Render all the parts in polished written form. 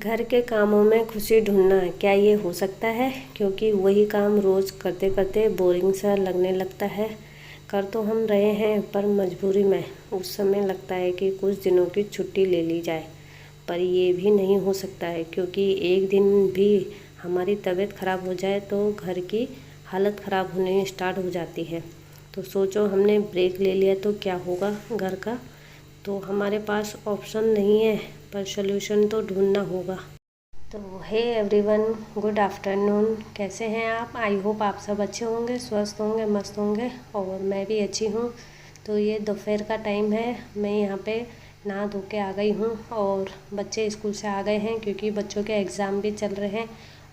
घर के कामों में खुशी ढूंढना क्या ये हो सकता है? क्योंकि वही काम रोज़ करते करते बोरिंग सा लगने लगता है। कर तो हम रहे हैं पर मजबूरी में उस समय लगता है कि कुछ दिनों की छुट्टी ले ली जाए। पर ये भी नहीं हो सकता है क्योंकि एक दिन भी हमारी तबीयत ख़राब हो जाए तो घर की हालत ख़राब होने स्टार्ट हो जाती है। तो सोचो हमने ब्रेक ले लिया तो क्या होगा घर का। तो हमारे पास ऑप्शन नहीं है पर सॉल्यूशन तो ढूंढना होगा। तो हे एवरीवन, गुड आफ्टरनून। कैसे हैं आप? आई होप आप सब अच्छे होंगे, स्वस्थ होंगे, मस्त होंगे और मैं भी अच्छी हूँ। तो ये दोपहर का टाइम है, मैं यहाँ पे नहा धो के आ गई हूँ और बच्चे स्कूल से आ गए हैं क्योंकि बच्चों के एग्ज़ाम भी चल रहे हैं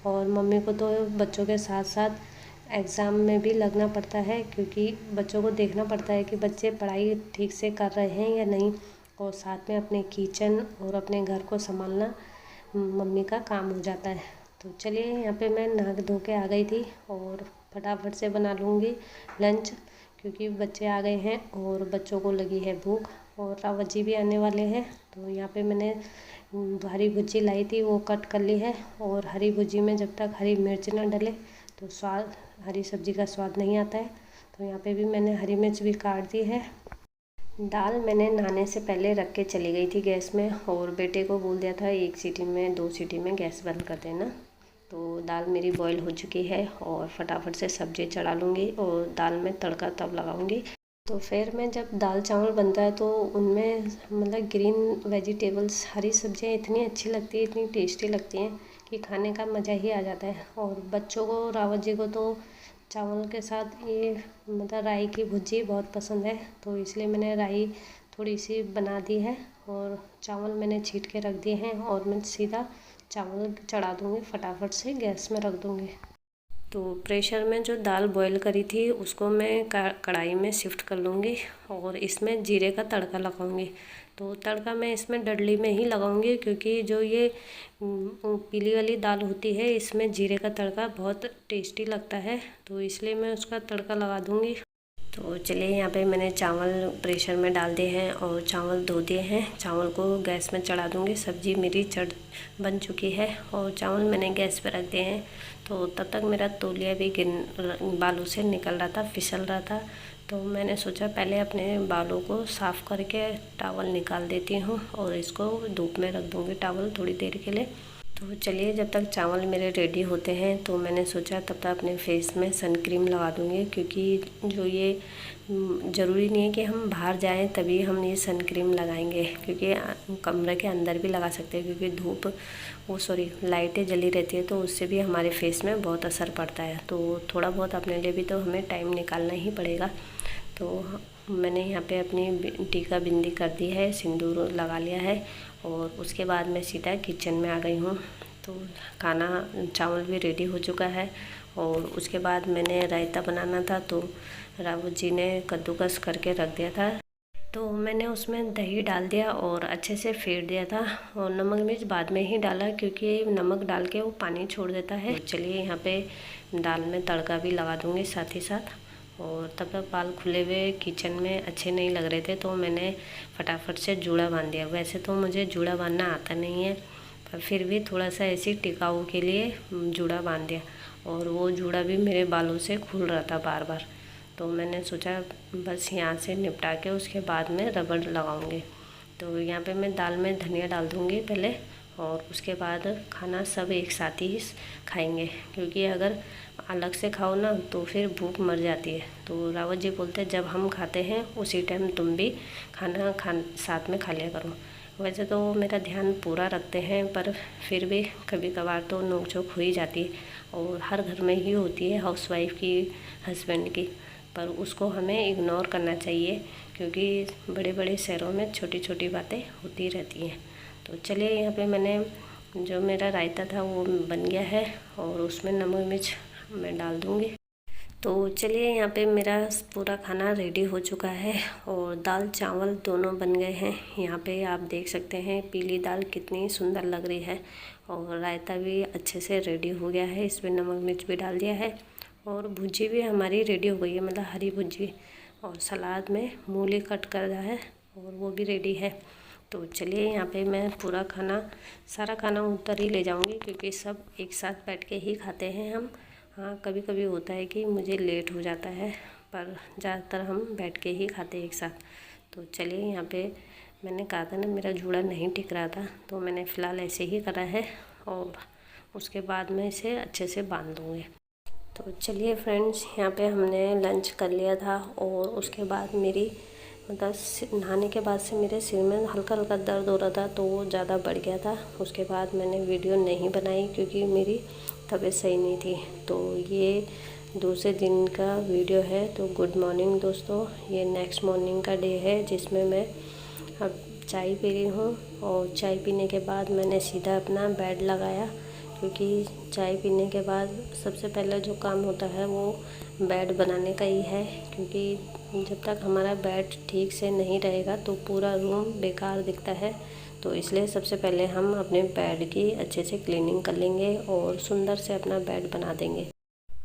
और मम्मी को तो बच्चों के साथ साथ एग्ज़ाम में भी लगना पड़ता है क्योंकि बच्चों को देखना पड़ता है कि बच्चे पढ़ाई ठीक से कर रहे हैं या नहीं, और साथ में अपने किचन और अपने घर को संभालना मम्मी का काम हो जाता है। तो चलिए, यहाँ पे मैं नहा धो के आ गई थी और फटाफट से बना लूँगी लंच क्योंकि बच्चे आ गए हैं और बच्चों को लगी है भूख और रावत जी भी आने वाले हैं। तो यहाँ पे मैंने हरी भुजी लाई थी, वो कट कर ली है। और हरी भुजी में जब तक हरी मिर्च ना डले तो स्वाद, हरी सब्ज़ी का स्वाद नहीं आता है। तो यहाँ पे भी मैंने हरी मिर्च भी काट दी है। दाल मैंने नहाने से पहले रख के चली गई थी गैस में और बेटे को बोल दिया था 1 सीटी में 2 सीटी में गैस बंद कर देना। तो दाल मेरी बॉईल हो चुकी है और फटाफट से सब्ज़ी चढ़ा लूँगी और दाल में तड़का तब लगाऊँगी। तो फिर मैं जब दाल चावल बनता है तो उनमें मतलब ग्रीन वेजिटेबल्स, हरी सब्जियाँ इतनी अच्छी लगती है, इतनी टेस्टी लगती हैं कि खाने का मज़ा ही आ जाता है। और बच्चों को, रावत जी को तो चावल के साथ ये मतलब राई की भुजी बहुत पसंद है, तो इसलिए मैंने राई थोड़ी सी बना दी है और चावल मैंने छीट के रख दिए हैं और मैं सीधा चावल चढ़ा दूँगी, फटाफट से गैस में रख दूँगी। तो प्रेशर में जो दाल बॉईल करी थी उसको मैं कढ़ाई में शिफ्ट कर लूँगी और इसमें जीरे का तड़का लगाऊंगी। तो तड़का मैं इसमें डडली में ही लगाऊंगी क्योंकि जो ये पीली वाली दाल होती है इसमें जीरे का तड़का बहुत टेस्टी लगता है, तो इसलिए मैं उसका तड़का लगा दूँगी। तो चलिए, यहाँ पे मैंने चावल प्रेशर में डाल दिए हैं और चावल धो दिए हैं। चावल को गैस में चढ़ा दूँगी। सब्ज़ी मेरी बन चुकी है और चावल मैंने गैस पे रख दिए हैं। तो तब तक मेरा तौलिया भी बालों से निकल रहा था, फिसल रहा था। तो मैंने सोचा पहले अपने बालों को साफ़ करके टॉवल निकाल देती हूँ और इसको धूप में रख दूँगी टॉवल थोड़ी देर के लिए। तो चलिए, जब तक चावल मेरे रेडी होते हैं तो मैंने सोचा तब तक अपने फेस में सन क्रीम लगा दूँगी क्योंकि जो ये ज़रूरी नहीं है कि हम बाहर जाएं तभी हम ये सन क्रीम लगाएंगे, क्योंकि कमरे के अंदर भी लगा सकते हैं क्योंकि लाइटें जली रहती है तो उससे भी हमारे फेस में बहुत असर पड़ता है। तो थोड़ा बहुत अपने लिए भी तो हमें टाइम निकालना ही पड़ेगा। तो मैंने यहाँ पे अपनी टीका बिंदी कर दी है, सिंदूर लगा लिया है और उसके बाद मैं सीधा किचन में आ गई हूँ। तो खाना, चावल भी रेडी हो चुका है और उसके बाद मैंने रायता बनाना था तो रावत जी ने कद्दूकस करके रख दिया था। तो मैंने उसमें दही डाल दिया और अच्छे से फेंट दिया था और नमक मिर्च बाद में ही डाला क्योंकि नमक डाल के वो पानी छोड़ देता है। तो चलिए, यहाँ पे दाल में तड़का भी लगा दूँगी साथ ही साथ। और तब तक बाल खुले हुए किचन में अच्छे नहीं लग रहे थे तो मैंने फटाफट से जूड़ा बांध दिया। वैसे तो मुझे जूड़ा बांधना आता नहीं है पर फिर भी थोड़ा सा ऐसी टिकाऊ के लिए जूड़ा बांध दिया और वो जूड़ा भी मेरे बालों से खुल रहा था बार बार। तो मैंने सोचा बस यहाँ से निपटा के उसके बाद में रबड़ लगाऊंगी। तो यहाँ पे मैं दाल में धनिया डाल दूँगी पहले और उसके बाद खाना सब एक साथ ही खाएंगे, क्योंकि अगर अलग से खाओ ना तो फिर भूख मर जाती है। तो रावत जी बोलते हैं जब हम खाते हैं उसी टाइम तुम भी खाना साथ में खा लिया करो। वैसे तो मेरा ध्यान पूरा रखते हैं पर फिर भी कभी कभार तो नोक-झोंक हो ही जाती है और हर घर में ही होती है, हाउसवाइफ की, हस्बैंड की। पर उसको हमें इग्नोर करना चाहिए क्योंकि बड़े बड़े शहरों में छोटी छोटी बातें होती रहती हैं। तो चलिए, यहाँ पे मैंने जो मेरा रायता था वो बन गया है और उसमें नमक मिर्च मैं डाल दूँगी। तो चलिए, यहाँ पे मेरा पूरा खाना रेडी हो चुका है और दाल चावल दोनों बन गए हैं। यहाँ पे आप देख सकते हैं पीली दाल कितनी सुंदर लग रही है और रायता भी अच्छे से रेडी हो गया है, इसमें नमक मिर्च भी डाल दिया है और भुजी भी हमारी रेडी हो गई है, मतलब हरी भुजी। और सलाद में मूली कट कर रहा है और वो भी रेडी है। तो चलिए यहाँ पे मैं पूरा खाना, सारा खाना उधर ही ले जाऊँगी क्योंकि सब एक साथ बैठ के ही खाते हैं हम। हाँ, कभी कभी होता है कि मुझे लेट हो जाता है, पर ज़्यादातर हम बैठ के ही खाते हैं एक साथ। तो चलिए यहाँ पे मैंने कहा था ना मेरा जूड़ा नहीं टिक रहा था, तो मैंने फ़िलहाल ऐसे ही करा है और उसके बाद मैं इसे अच्छे से बांध दूँगी। तो चलिए फ्रेंड्स, यहाँ पे हमने लंच कर लिया था और उसके बाद मेरी मतलब नहाने के बाद से मेरे सिर में हल्का हल्का दर्द हो रहा था, तो वो ज़्यादा बढ़ गया था। उसके बाद मैंने वीडियो नहीं बनाई क्योंकि मेरी तबीयत सही नहीं थी। तो ये दूसरे दिन का वीडियो है। तो गुड मॉर्निंग दोस्तों, ये नेक्स्ट मॉर्निंग का डे है जिसमें मैं अब चाय पी रही हूँ। और चाय पीने के बाद मैंने सीधा अपना बेड लगाया, क्योंकि चाय पीने के बाद सबसे पहला जो काम होता है वो बेड बनाने का ही है। क्योंकि जब तक हमारा बेड ठीक से नहीं रहेगा तो पूरा रूम बेकार दिखता है। तो इसलिए सबसे पहले हम अपने बेड की अच्छे से क्लीनिंग कर लेंगे और सुंदर से अपना बेड बना देंगे।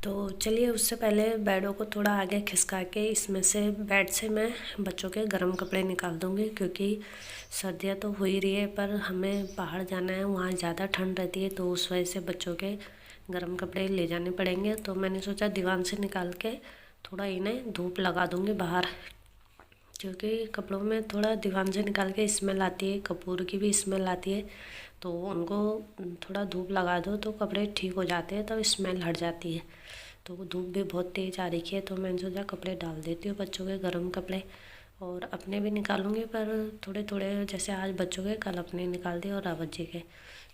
तो चलिए उससे पहले बेडों को थोड़ा आगे खिसका के इसमें से बेड से मैं बच्चों के गर्म कपड़े निकाल दूँगी, क्योंकि सर्दियाँ तो हो ही रही है पर हमें बाहर जाना है, वहाँ ज़्यादा ठंड रहती है, तो उस वजह से बच्चों के गर्म कपड़े ले जाने पड़ेंगे। तो मैंने सोचा दीवान से निकाल के थोड़ा इन्हें धूप लगा दूँगी बाहर, क्योंकि कपड़ों में थोड़ा दीवान से निकाल के स्मेल आती है, कपूर की भी स्मेल आती है। तो उनको थोड़ा धूप लगा दो तो कपड़े ठीक हो जाते हैं, तब स्मेल हट जाती है। तो धूप भी बहुत तेज़ आ रही है, तो मैंने सोचा कपड़े डाल देती हूँ बच्चों के गर्म कपड़े, और अपने भी निकालूंगी, पर थोड़े थोड़े जैसे आज बच्चों के कल अपने निकाल दिए और रावत जी के,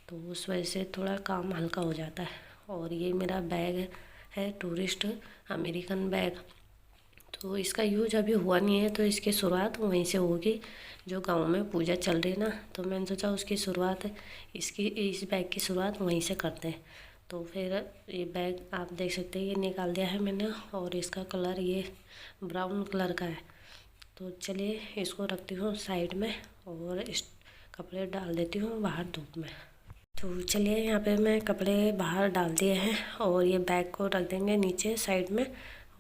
तो उस वजह से थोड़ा काम हल्का हो जाता है। और ये मेरा बैग है टूरिस्ट अमेरिकन बैग। तो इसका यूज अभी हुआ नहीं है, तो इसकी शुरुआत वहीं से होगी। जो गांव में पूजा चल रही ना, तो मैंने सोचा उसकी शुरुआत इस बैग की शुरुआत वहीं से करते हैं। तो फिर ये बैग आप देख सकते हैं, ये निकाल दिया है मैंने, और इसका कलर ये ब्राउन कलर का है। तो चलिए इसको रखती हूँ साइड में और इस कपड़े डाल देती हूँ बाहर धूप में। तो चलिए यहाँ पे मैं कपड़े बाहर डाल दिए हैं और ये बैग को रख देंगे नीचे साइड में,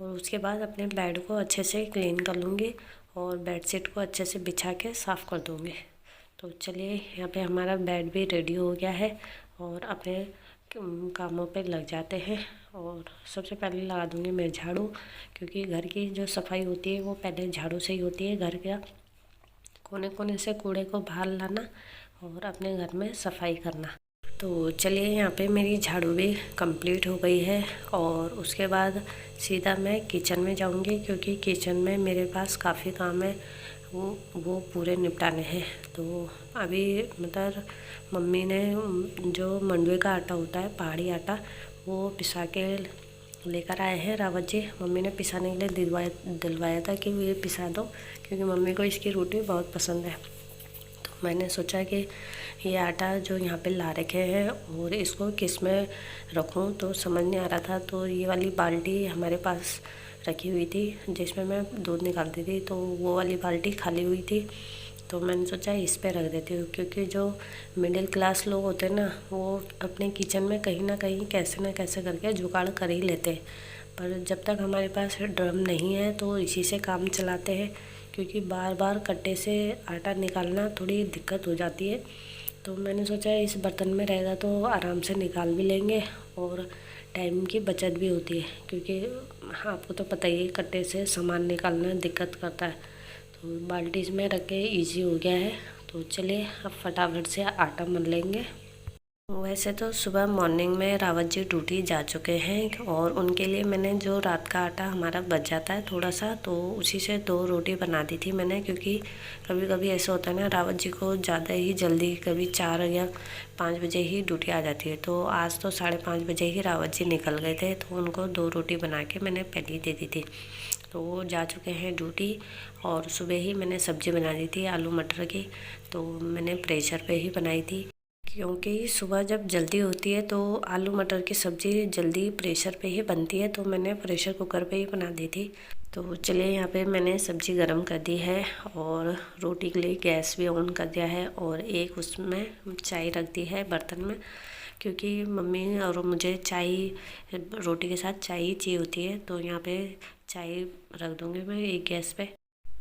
और उसके बाद अपने बेड को अच्छे से क्लीन कर लूँगी और बेडशीट को अच्छे से बिछा के साफ़ कर दूँगी। तो चलिए यहाँ पे हमारा बेड भी रेडी हो गया है और अपने कामों पे लग जाते हैं। और सबसे पहले लगा दूँगी मैं झाड़ू, क्योंकि घर की जो सफाई होती है वो पहले झाड़ू से ही होती है। घर का कोने कोने से कूड़े को बाहर लाना और अपने घर में सफाई करना। तो चलिए यहाँ पे मेरी झाड़ू भी कंप्लीट हो गई है और उसके बाद सीधा मैं किचन में जाऊँगी, क्योंकि किचन में मेरे पास काफ़ी काम है, वो पूरे निपटाने हैं। तो अभी मतलब मम्मी ने जो मंडुए का आटा होता है, पहाड़ी आटा, वो पिसा के लेकर आए हैं रावत जी। मम्मी ने पिसाने के लिए दिलवाया था कि ये पिसा दो, क्योंकि मम्मी को इसकी रोटी बहुत पसंद है। तो मैंने सोचा कि ये आटा जो यहाँ पे ला रखे हैं और इसको किस में रखूँ, तो समझ नहीं आ रहा था। तो ये वाली बाल्टी हमारे पास रखी हुई थी जिसमें मैं दूध निकालती थी, तो वो वाली बाल्टी खाली हुई थी, तो मैंने सोचा इस पे रख देती हूँ। क्योंकि जो मिडिल क्लास लोग होते हैं ना, वो अपने किचन में कहीं ना कहीं कैसे ना कैसे करके जुगाड़ कर ही लेते हैं, पर जब तक हमारे पास ड्रम नहीं है तो इसी से काम चलाते हैं, क्योंकि बार बार कट्टे से आटा निकालना थोड़ी दिक्कत हो जाती है। तो मैंने सोचा इस बर्तन में रहेगा तो आराम से निकाल भी लेंगे और टाइम की बचत भी होती है, क्योंकि आपको तो पता ही है कट्टे से सामान निकालना दिक्कत करता है। तो बाल्टी में रख के ईजी हो गया है। तो चलिए अब फटाफट से आटा मल लेंगे। वैसे तो सुबह मॉर्निंग में रावत जी ड्यूटी जा चुके हैं और उनके लिए मैंने जो रात का आटा हमारा बच जाता है थोड़ा सा, तो उसी से 2 रोटी बना दी थी मैंने। क्योंकि कभी कभी ऐसा होता है ना, रावत जी को ज़्यादा ही जल्दी कभी 4 या 5 बजे ही ड्यूटी आ जाती है। तो आज तो 5:30 बजे ही रावत जी निकल गए थे, तो उनको 2 रोटी बना के मैंने पहले दे दी थी। तो वो जा चुके हैं ड्यूटी। और सुबह ही मैंने सब्ज़ी बना दी थी आलू मटर की, तो मैंने प्रेशर पे ही बनाई थी, क्योंकि सुबह जब जल्दी होती है तो आलू मटर की सब्ज़ी जल्दी प्रेशर पे ही बनती है, तो मैंने प्रेशर कुकर पे ही बना दी थी। तो चलिए यहाँ पे मैंने सब्ज़ी गरम कर दी है और रोटी के लिए गैस भी ऑन कर दिया है, और एक उसमें चाय रख दी है बर्तन में, क्योंकि मम्मी और मुझे चाय रोटी के साथ चाय ही चाहिए होती है। तो यहाँ पे चाय रख दूँगी मैं एक गैस पे।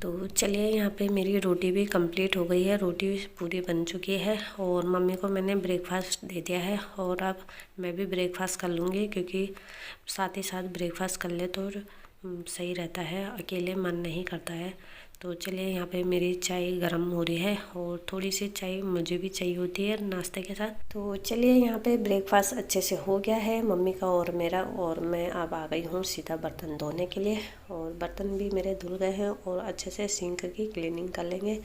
तो चलिए, यहाँ पे मेरी रोटी भी कंप्लीट हो गई है, रोटी पूरी बन चुकी है और मम्मी को मैंने ब्रेकफास्ट दे दिया है और अब मैं भी ब्रेकफास्ट कर लूँगी, क्योंकि साथ ही साथ ब्रेकफास्ट कर ले तो सही रहता है, अकेले मन नहीं करता है। तो चलिए, यहाँ पे मेरी चाय गर्म हो रही है और थोड़ी सी चाय मुझे भी चाहिए होती है नाश्ते के साथ। तो चलिए, यहाँ पे ब्रेकफास्ट अच्छे से हो गया है मम्मी का और मेरा, और मैं अब आ गई हूँ सीधा बर्तन धोने के लिए। और बर्तन भी मेरे धुल गए हैं और अच्छे से सिंक की क्लीनिंग कर लेंगे,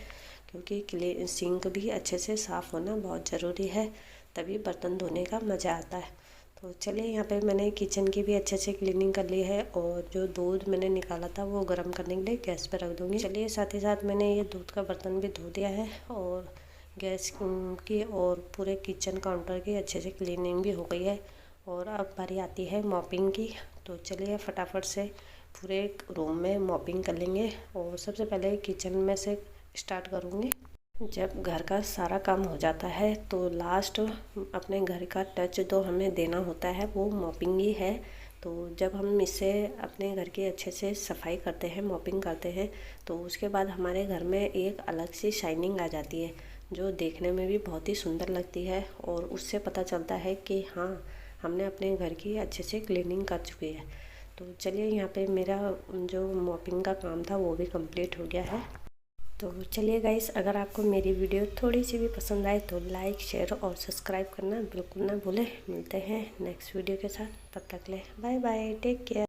क्योंकि सिंक भी अच्छे से साफ़ होना बहुत ज़रूरी है, तभी बर्तन धोने का मज़ा आता है। तो चलिए, यहाँ पे मैंने किचन की भी अच्छे से क्लीनिंग कर ली है और जो दूध मैंने निकाला था वो गर्म करने के लिए गैस पर रख दूँगी। चलिए, साथ ही साथ मैंने ये दूध का बर्तन भी धो दिया है और गैस की और पूरे किचन काउंटर की अच्छे से क्लीनिंग भी हो गई है। और अब बारी आती है मॉपिंग की। तो चलिए, फटाफट से पूरे रूम में मॉपिंग कर लेंगे और सबसे पहले किचन में से स्टार्ट करूँगी। जब घर का सारा काम हो जाता है तो लास्ट अपने घर का टच जो हमें देना होता है वो मॉपिंग ही है। तो जब हम इससे अपने घर की अच्छे से सफाई करते हैं, मॉपिंग करते हैं, तो उसके बाद हमारे घर में एक अलग सी शाइनिंग आ जाती है, जो देखने में भी बहुत ही सुंदर लगती है और उससे पता चलता है कि हाँ, हमने अपने घर की अच्छे से क्लीनिंग कर चुकी है। तो चलिए, यहाँ पे मेरा जो मॉपिंग का काम था वो भी कंप्लीट हो गया है। तो चलिए गाइस, अगर आपको मेरी वीडियो थोड़ी सी भी पसंद आए तो लाइक, शेयर और सब्सक्राइब करना बिल्कुल ना भूलें। मिलते हैं नेक्स्ट वीडियो के साथ, तब तक ले बाय बाय, टेक केयर।